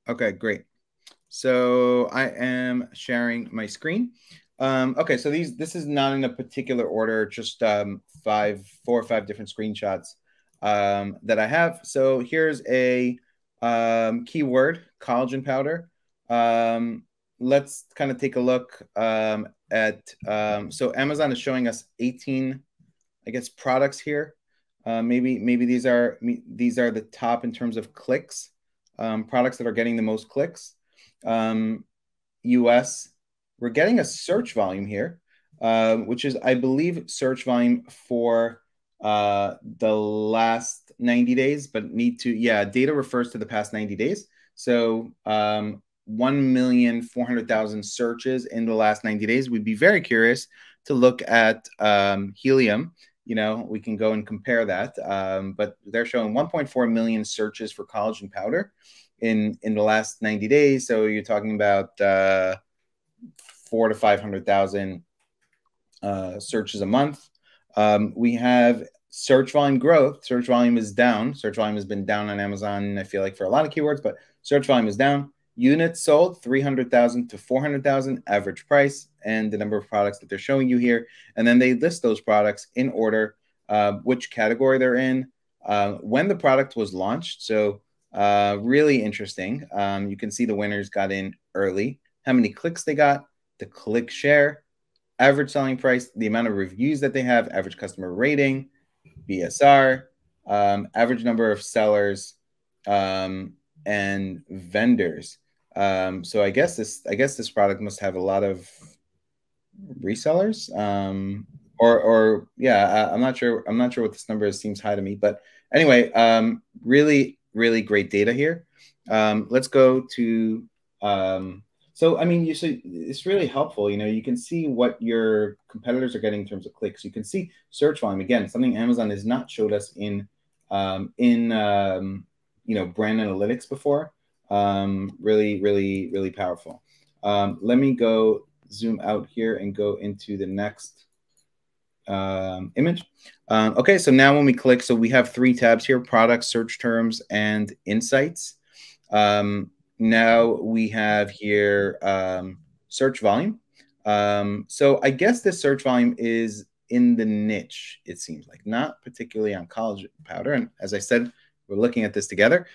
Okay, great. So I am sharing my screen. Okay, so this is not in a particular order, just 4 or 5 different screenshots that I have. So here's a keyword, collagen powder. Let's kind of take a look at, so Amazon is showing us 18, I guess, products here. Maybe these are the top in terms of clicks, products that are getting the most clicks. US, we're getting a search volume here, which is, I believe, search volume for the last 90 days, but data refers to the past 90 days. So 1,400,000 searches in the last 90 days. We'd be very curious to look at helium. We can go and compare that. But they're showing 1.4 million searches for collagen powder in the last 90 days. So you're talking about 400,000 to 500,000 searches a month. We have search volume growth. Search volume is down. Search volume has been down on Amazon, I feel like, for a lot of keywords, but search volume is down. Units sold, 300,000 to 400,000 average price, and the number of products that they're showing you here. And then they list those products in order, which category they're in, when the product was launched. So really interesting. You can see the winners got in early, how many clicks they got, the click share, average selling price, the amount of reviews that they have, average customer rating, BSR, average number of sellers, and vendors. So I guess this product must have a lot of resellers. Or yeah, I'm not sure what this number is. Seems high to me, but anyway, really great data here. Let's go to so I mean, it's really helpful. You can see what your competitors are getting in terms of clicks. You can see search volume, again, something Amazon has not showed us in brand analytics before. Really powerful. Let me go zoom out here and go into the next image. Okay, so now when we click, so we have 3 tabs here: products, search terms, and insights. Now we have here search volume. So I guess this search volume is in the niche, it seems like, not particularly on collagen powder. And as I said, we're looking at this together.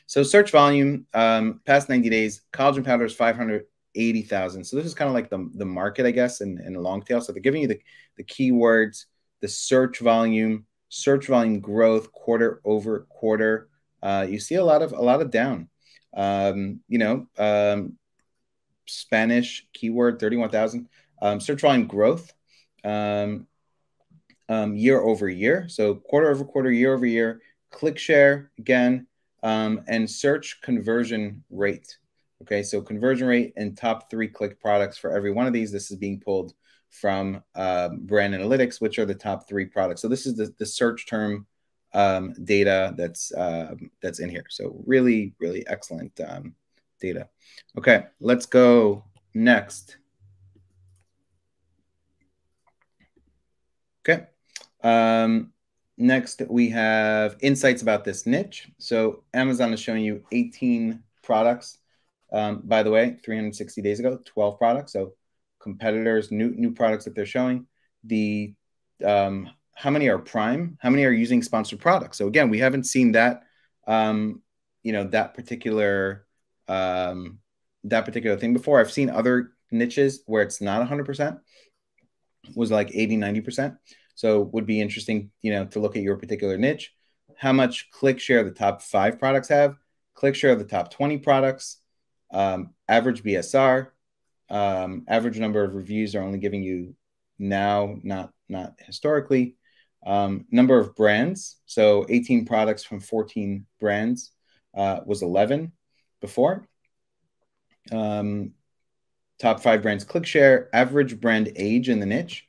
So search volume, past 90 days, collagen powder is 580,000. So this is kind of like the market, I guess, in a long tail. So they're giving you the keywords, the search volume growth quarter over quarter. You see a lot of down. Spanish keyword 31,000. Search volume growth year over year. So quarter over quarter, year over year. Click share again, and search conversion rate. Okay, so conversion rate and top 3 click products for every one of these. This is being pulled from brand analytics, which are the top 3 products. So this is the search term data that's in here. So really excellent data. Okay, let's go next. Okay. Next, we have insights about this niche. So Amazon is showing you 18 products. By the way, 360 days ago, 12 products. So competitors, new products that they're showing. The how many are Prime? How many are using sponsored products? So again, we haven't seen that that particular thing before. I've seen other niches where it's not 100%, was like 80-90%. So would be interesting, to look at your particular niche. How much click share the top 5 products have, click share of the top 20 products, average BSR, average number of reviews are only giving you now, not historically. Number of brands, so 18 products from 14 brands was 11 before. Top 5 brands click share, average brand age in the niche.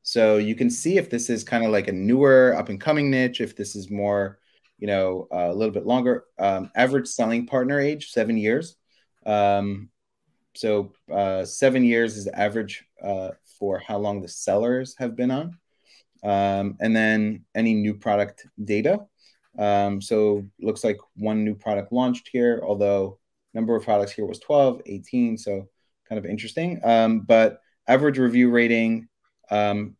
So you can see if this is kind of like a newer up and coming niche, if this is more, a little bit longer. Average selling partner age, 7 years. So 7 years is the average for how long the sellers have been on. And then any new product data. So looks like 1 new product launched here, although Number of products here was 12, 18, so kind of interesting. But average review rating,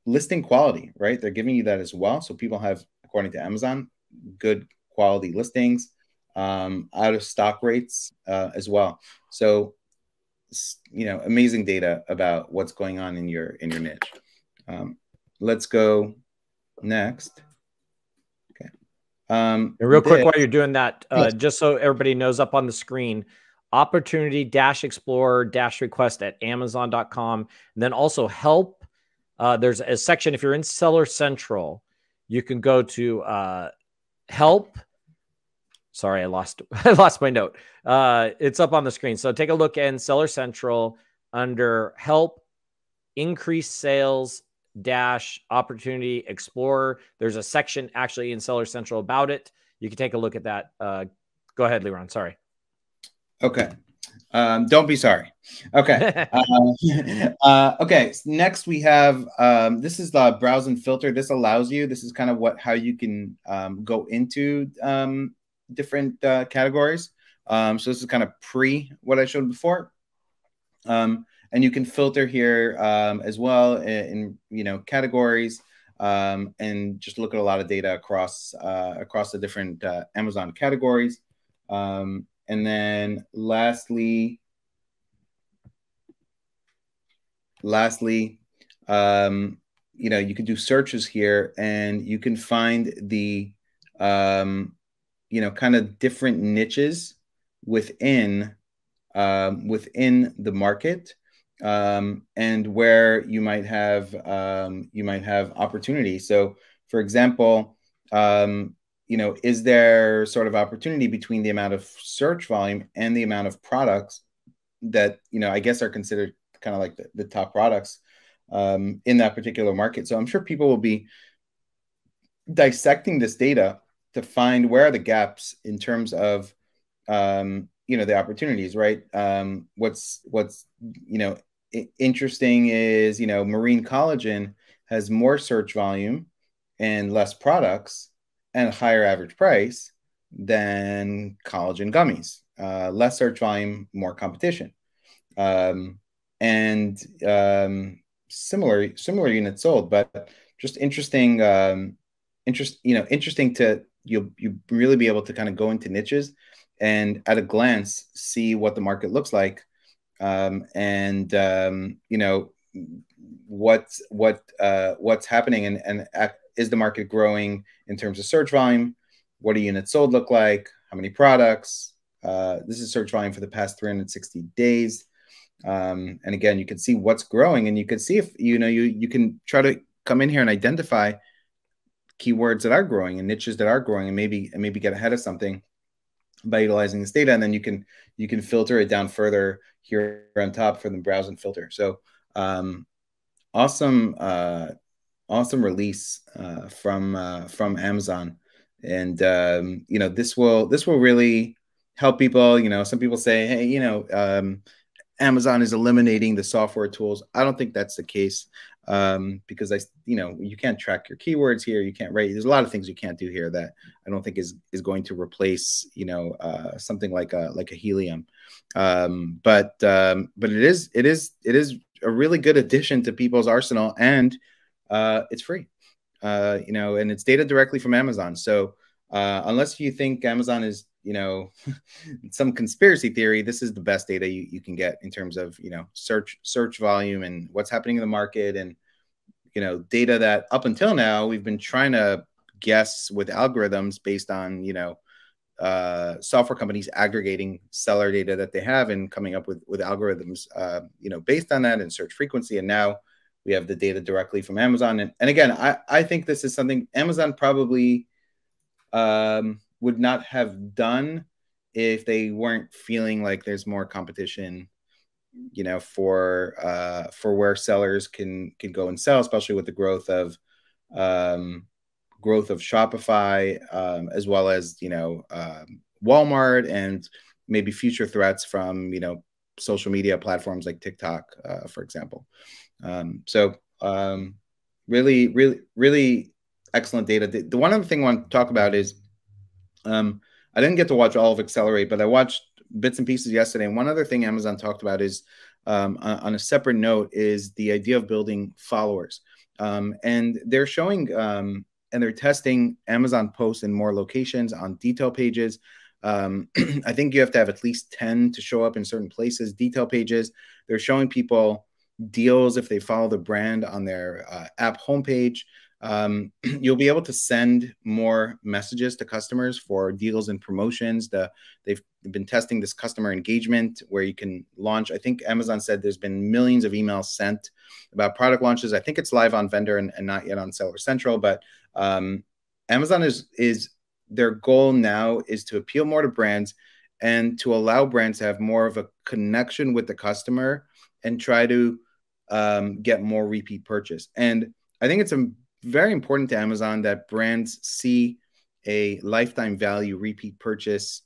listing quality, right? They're giving you that as well. So people have, according to Amazon, good quality listings, out of stock rates as well. So, amazing data about what's going on in your niche. Let's go next. Okay. And real quick, while you're doing that, just so everybody knows, up on the screen, opportunity-explorer-request at amazon.com. And then also help. There's a section, if you're in Seller Central, you can go to help. Sorry, I lost my note. It's up on the screen. So take a look in Seller Central under help, increase sales opportunity explorer. There's a section actually in Seller Central about it. You can take a look at that. Go ahead, Liran. Sorry. Okay. Don't be sorry. Okay. Okay. Next we have, this is the browse and filter. This allows you, this is kind of how you can go into different categories. So this is kind of what I showed before. And you can filter here as well in categories, and just look at a lot of data across the different Amazon categories. And then lastly, you can do searches here, and you can find the kind of different niches within the market, and where you might have opportunity. So, for example, is there sort of opportunity between the amount of search volume and the amount of products that I guess are considered kind of like the top products in that particular market? So I'm sure people will be dissecting this data to find where are the gaps in terms of the opportunities, right? What's interesting is marine collagen has more search volume and less products and a higher average price than collagen gummies. Less search volume, more competition, and similar units sold, but just interesting. Interesting to you really be able to kind of go into niches and at a glance see what the market looks like, and what's happening, and is the market growing in terms of search volume? What do units sold look like? How many products? This is search volume for the past 360 days. And again, you can see what's growing, and you can see if you can try to come in here and identify keywords that are growing and niches that are growing, and maybe get ahead of something by utilizing this data. And then you can filter it down further here on top for the browse and filter. So awesome release from Amazon. And this will really help people. Some people say, hey, Amazon is eliminating the software tools. I don't think that's the case, because you can't track your keywords here. You can't rate. There's a lot of things you can't do here that I don't think is going to replace something like a Helium. But it is a really good addition to people's arsenal, and it's free. And it's data directly from Amazon. So unless you think Amazon is some conspiracy theory, this is the best data you can get in terms of search volume and what's happening in the market, and data that up until now we've been trying to guess with algorithms based on software companies aggregating seller data that they have and coming up with algorithms based on that and search frequency. And now we have the data directly from Amazon. And again, I think this is something Amazon probably would not have done if they weren't feeling like there's more competition, for where sellers can go and sell, especially with the growth of Shopify, as well as Walmart, and maybe future threats from social media platforms like TikTok, for example. So really excellent data. The one other thing I want to talk about is I didn't get to watch all of Accelerate, but I watched bits and pieces yesterday. And one other thing Amazon talked about is, on a separate note, is the idea of building followers. And they're showing and they're testing Amazon posts in more locations on detail pages. I think you have to have at least 10 to show up in certain places. Detail pages, they're showing people deals if they follow the brand on their app homepage. You'll be able to send more messages to customers for deals and promotions. They've been testing this customer engagement where you can launch. I think Amazon said there's been millions of emails sent about product launches. I think it's live on Vendor and not yet on Seller Central, but Amazon is their goal now is to appeal more to brands and to allow brands to have more of a connection with the customer and try to get more repeat purchase. And I think it's very important to Amazon that brands see a lifetime value repeat purchase,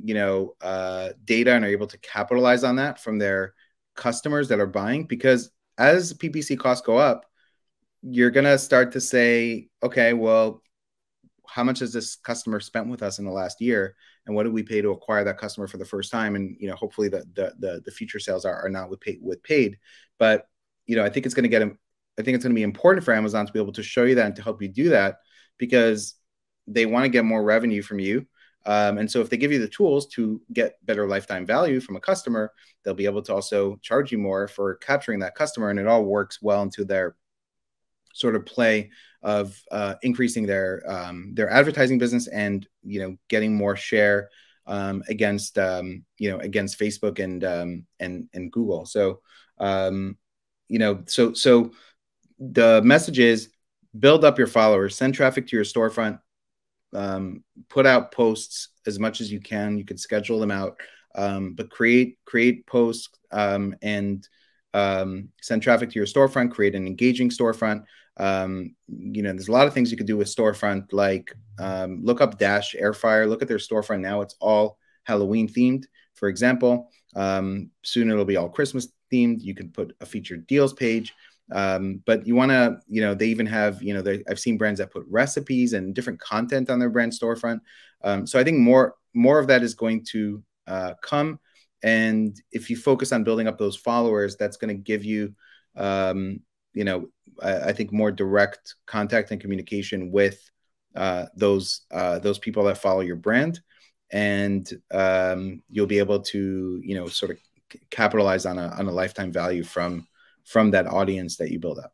data, and are able to capitalize on that from their customers that are buying. Because as PPC costs go up, you're going to start to say, okay, well, how much has this customer spent with us in the last year? And what did we pay to acquire that customer for the first time? And, hopefully the future sales are not with paid. But, I think it's going to be important for Amazon to be able to show you that and to help you do that, because they want to get more revenue from you. And so if they give you the tools to get better lifetime value from a customer, they'll be able to also charge you more for capturing that customer. And it all works well into their sort of play of increasing their advertising business and, getting more share against Facebook and Google. So, so the message is build up your followers, send traffic to your storefront, put out posts as much as you can. You can schedule them out, but create posts and send traffic to your storefront, create an engaging storefront. There's a lot of things you could do with storefront, like look up Dash Air Fryer, look at their storefront now. It's all Halloween themed, for example. Soon it'll be all Christmas themed. You can put a featured deals page. But you want to, they even have, I've seen brands that put recipes and different content on their brand storefront. So I think more of that is going to come. And if you focus on building up those followers, that's going to give you, I think more direct contact and communication with those people that follow your brand. And you'll be able to, sort of capitalize on a lifetime value from that audience that you build up.